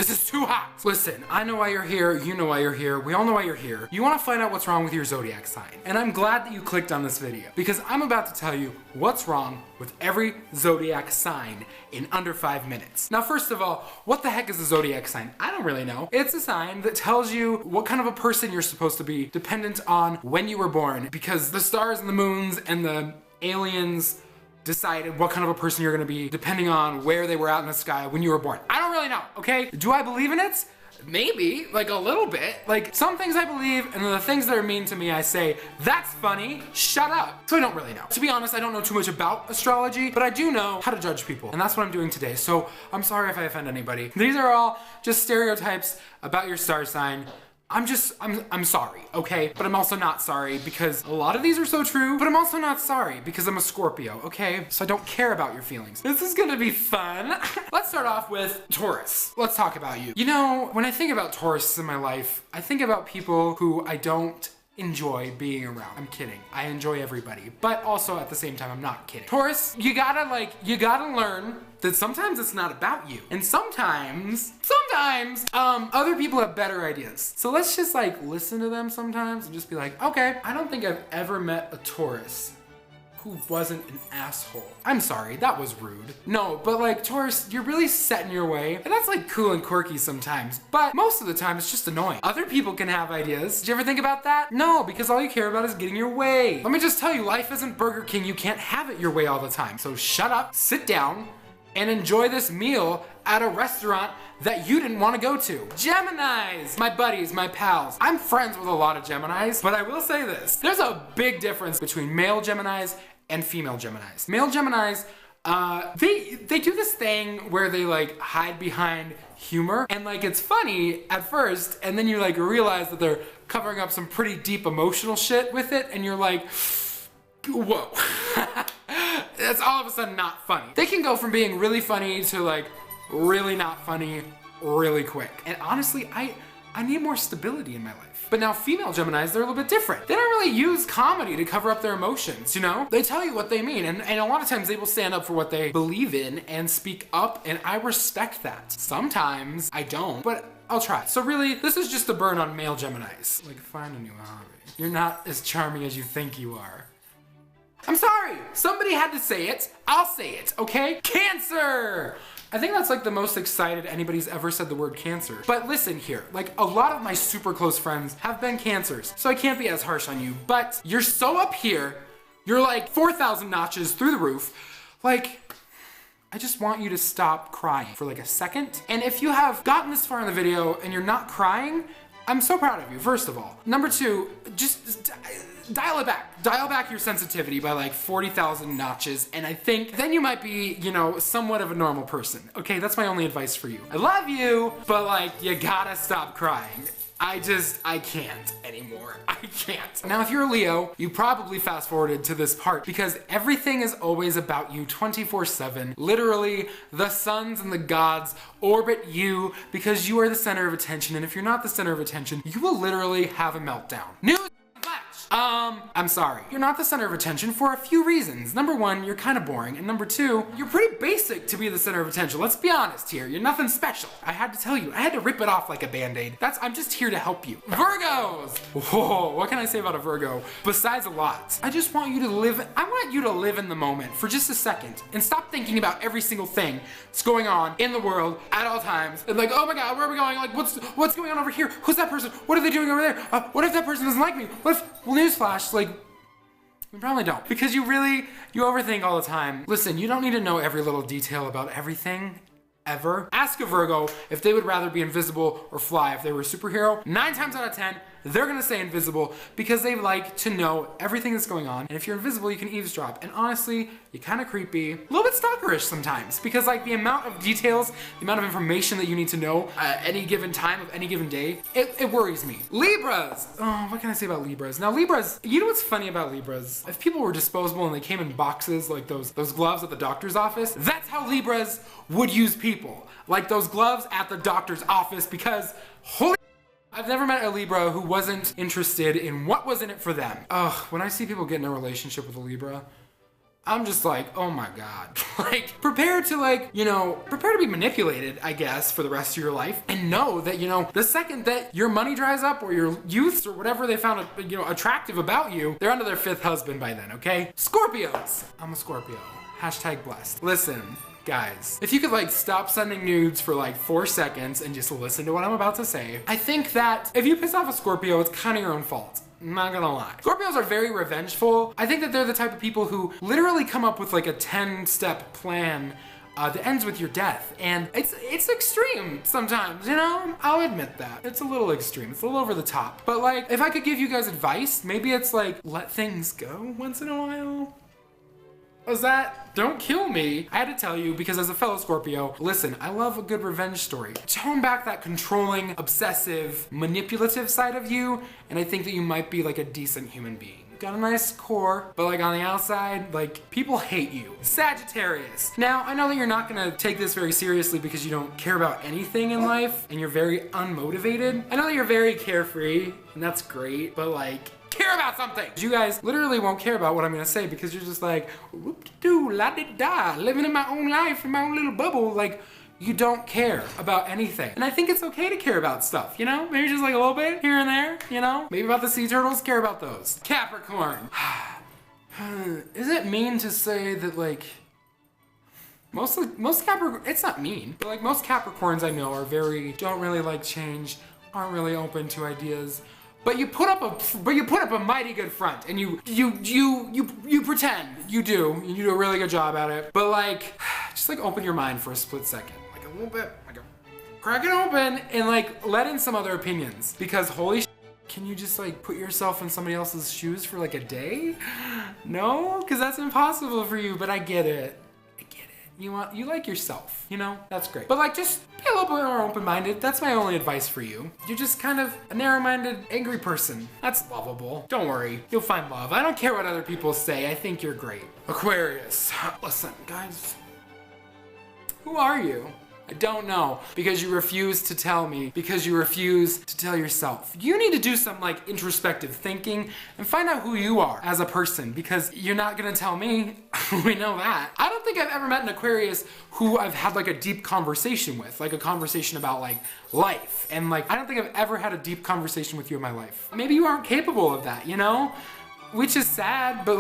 This is too hot. Listen, I know why you're here. You know why you're here. We all know why you're here. You want to find out what's wrong with your zodiac sign. And I'm glad that you clicked on this video because I'm about to tell you what's wrong with every zodiac sign in under 5 minutes. Now, first of all, what the heck is a zodiac sign? I don't really know. It's a sign that tells you what kind of a person you're supposed to be dependent on when you were born, because the stars and the moons and the aliens decided what kind of a person you're gonna be depending on where they were out in the sky when you were born. I don't really know, okay? Do I believe in it? Maybe, like a little bit. Like some things I believe, and then the things that are mean to me I say, that's funny, shut up. So I don't really know. To be honest, I don't know too much about astrology, but I do know how to judge people, and that's what I'm doing today. So I'm sorry if I offend anybody. These are all just stereotypes about your star sign. I'm sorry, okay? But I'm also not sorry because a lot of these are so true, but I'm also not sorry because I'm a Scorpio, okay? So I don't care about your feelings. This is gonna be fun. Let's start off with Taurus. Let's talk about you. You know, when I think about Taurus in my life, I think about people who I don't enjoy being around. I'm kidding. I enjoy everybody, but also at the same time, I'm not kidding. Taurus, you gotta learn that sometimes it's not about you. And sometimes, other people have better ideas. So let's just like listen to them sometimes and just be like, okay, I don't think I've ever met a Taurus who wasn't an asshole. I'm sorry, that was rude. No, but like Taurus, you're really set in your way, and that's like cool and quirky sometimes, but most of the time it's just annoying. Other people can have ideas. Did you ever think about that? No, because all you care about is getting your way. Let me just tell you, life isn't Burger King. You can't have it your way all the time. So shut up, sit down, and enjoy this meal at a restaurant that you didn't want to go to. Geminis, my buddies, my pals. I'm friends with a lot of Geminis, but I will say this. There's a big difference between male Geminis and female Geminis. Male Geminis, they do this thing where they like hide behind humor, and like it's funny at first, and then you like realize that they're covering up some pretty deep emotional shit with it, and you're like, whoa. That's all of a sudden not funny. They can go from being really funny to like really not funny really quick. And honestly, I need more stability in my life. But now female Geminis, they're a little bit different. They don't really use comedy to cover up their emotions, you know? They tell you what they mean, and a lot of times they will stand up for what they believe in and speak up, and I respect that. Sometimes I don't, but I'll try. So really, this is just a burn on male Geminis. Like, find a new hobby. You're not as charming as you think you are. I'm sorry, somebody had to say it. I'll say it, okay? Cancer! I think that's like the most excited anybody's ever said the word cancer. But listen here, like a lot of my super close friends have been cancers, so I can't be as harsh on you, but you're so up here, you're like 4,000 notches through the roof. Like, I just want you to stop crying for like a second. And if you have gotten this far in the video and you're not crying, I'm so proud of you, first of all. Number two, just dial it back. Dial back your sensitivity by like 40,000 notches, and I think then you might be, you know, somewhat of a normal person. Okay, that's my only advice for you. I love you, but like, you gotta stop crying. I can't anymore. I can't. Now, if you're a Leo, you probably fast forwarded to this part because everything is always about you 24/7. Literally, the suns and the gods orbit you because you are the center of attention, and if you're not the center of attention, you will literally have a meltdown. News flash! I'm sorry. You're not the center of attention for a few reasons. Number one, you're kind of boring, and number two, you're pretty basic to be the center of attention. Let's be honest here. You're nothing special. I had to tell you. I had to rip it off like a Band-Aid. I'm just here to help you. Virgos! Whoa, what can I say about a Virgo? Besides a lot. I want you to live in the moment for just a second and stop thinking about every single thing that's going on in the world at all times. And like, oh my God, where are we going? Like, what's going on over here? Who's that person? What are they doing over there? What if that person doesn't like me? What if, well, newsflash, like, you probably don't. Because you overthink all the time. Listen, you don't need to know every little detail about everything, ever. Ask a Virgo if they would rather be invisible or fly if they were a superhero. 9 times out of 10, they're gonna say invisible because they like to know everything that's going on. And if you're invisible, you can eavesdrop. And honestly, you're kind of creepy. A little bit stalkerish sometimes because like the amount of details, the amount of information that you need to know at any given time of any given day, it worries me. Libras! Oh, what can I say about Libras? Now Libras, you know what's funny about Libras? If people were disposable and they came in boxes like those gloves at the doctor's office, that's how Libras would use people. Like those gloves at the doctor's office because holy, I've never met a Libra who wasn't interested in what was in it for them. Ugh, when I see people get in a relationship with a Libra, I'm just like, oh my God. Like, prepare to be manipulated, I guess, for the rest of your life. And know that, the second that your money dries up or your youths or whatever they found, attractive about you, they're onto their fifth husband by then, okay? Scorpios. I'm a Scorpio. Hashtag blessed. Listen, guys, if you could stop sending nudes for 4 seconds and just listen to what I'm about to say, I think that if you piss off a Scorpio, it's kind of your own fault. I'm not gonna lie. Scorpios are very revengeful. I think that they're the type of people who literally come up with a 10-step plan that ends with your death. And it's extreme sometimes, I'll admit that. It's a little extreme. It's a little over the top. But if I could give you guys advice, maybe it's let things go once in a while. Was that? Don't kill me. I had to tell you because as a fellow Scorpio, listen, I love a good revenge story. Tone back that controlling, obsessive, manipulative side of you, and I think that you might be a decent human being. Got a nice core, but on the outside, people hate you. Sagittarius. Now, I know that you're not gonna take this very seriously because you don't care about anything in life, and you're very unmotivated. I know that you're very carefree, and that's great, but care about something. You guys literally won't care about what I'm gonna say because you're just whoop-de-doo, la-di-da, living in my own life, in my own little bubble. You don't care about anything. And I think it's okay to care about stuff, Maybe just a little bit here and there, Maybe about the sea turtles, care about those. Capricorn. Is it mean to say that most Capricorn, it's not mean, but most Capricorns I know are don't really like change, aren't really open to ideas. But you put up a mighty good front, and you pretend you do a really good job at it. But just open your mind for a split second, a little bit, crack it open, and let in some other opinions. Because holy can you just put yourself in somebody else's shoes for a day? No, because that's impossible for you. But I get it. You like yourself, That's great. But just be a little bit more open-minded. That's my only advice for you. You're just kind of a narrow-minded, angry person. That's lovable. Don't worry, you'll find love. I don't care what other people say. I think you're great. Aquarius. Listen, guys. Who are you? I don't know, because you refuse to tell me, because you refuse to tell yourself. You need to do some introspective thinking and find out who you are as a person, because you're not gonna tell me. We know that. I don't think I've ever met an Aquarius who I've had a deep conversation with, a conversation about life. And I don't think I've ever had a deep conversation with you in my life. Maybe you aren't capable of that, Which is sad, but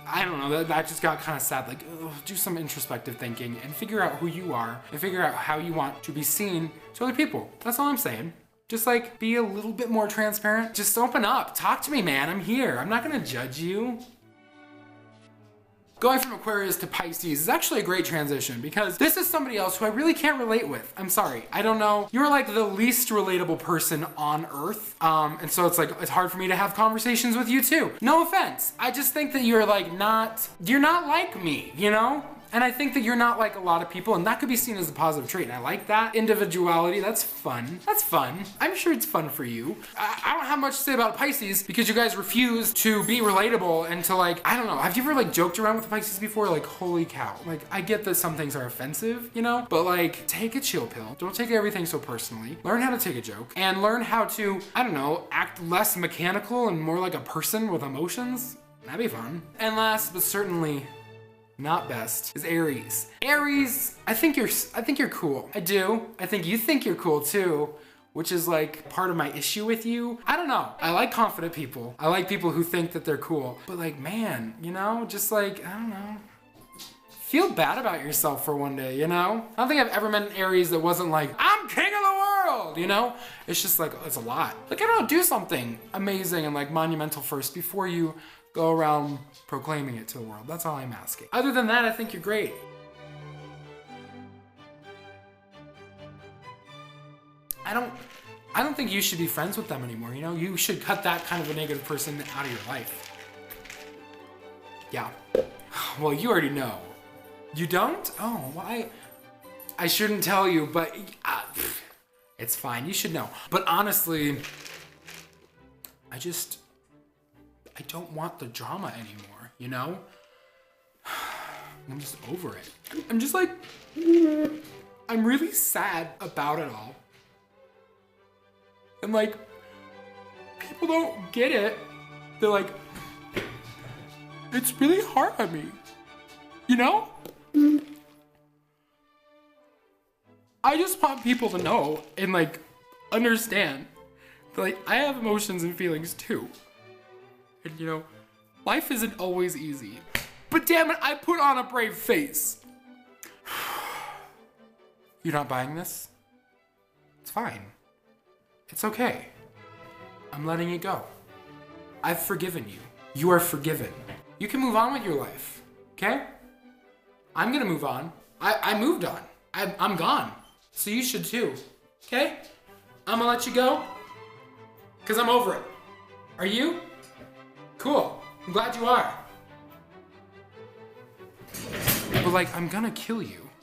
I don't know, that just got kind of sad. Do some introspective thinking and figure out who you are and figure out how you want to be seen to other people. That's all I'm saying. Just be a little bit more transparent. Just open up. Talk to me, man. I'm here. I'm not gonna judge you. Going from Aquarius to Pisces is actually a great transition because this is somebody else who I really can't relate with. I'm sorry, I don't know. You're the least relatable person on earth. And so it's hard for me to have conversations with you too. No offense. I just think that you're you're not like me, And I think that you're not like a lot of people, and that could be seen as a positive trait. And I like that individuality. That's fun. That's fun. I'm sure it's fun for you. I don't have much to say about Pisces because you guys refuse to be relatable and to I don't know. Have you ever joked around with Pisces before? Holy cow. I get that some things are offensive, but take a chill pill. Don't take everything so personally. Learn how to take a joke and learn how to, I don't know, act less mechanical and more like a person with emotions. That'd be fun. And last but certainly not best is Aries. Aries, I think you're cool. I do. I think you think you're cool too, which is part of my issue with you. I don't know. I like confident people. I like people who think that they're cool. But man, just I don't know. Feel bad about yourself for one day, I don't think I've ever met an Aries that wasn't I'm king of the world, It's just it's a lot. I don't know, do something amazing and monumental first before you go around proclaiming it to the world. That's all I'm asking. Other than that, I think you're great. I don't think you should be friends with them anymore, You should cut that kind of a negative person out of your life. Yeah. Well, you already know. You don't? Oh, well, I shouldn't tell you, but it's fine. You should know. But honestly, I don't want the drama anymore, I'm just over it. I'm just I'm really sad about it all. And people don't get it. They're it's really hard on me. You know? I just want people to know and like understand that like I have emotions and feelings too. And you know, life isn't always easy. But damn it, I put on a brave face. You're not buying this? It's fine. It's okay. I'm letting it go. I've forgiven you. You are forgiven. You can move on with your life, okay? I'm gonna move on. I moved on. I'm gone. So you should too, okay? I'm gonna let you go, because I'm over it. Are you? Cool. I'm glad you are. But like, I'm gonna kill you.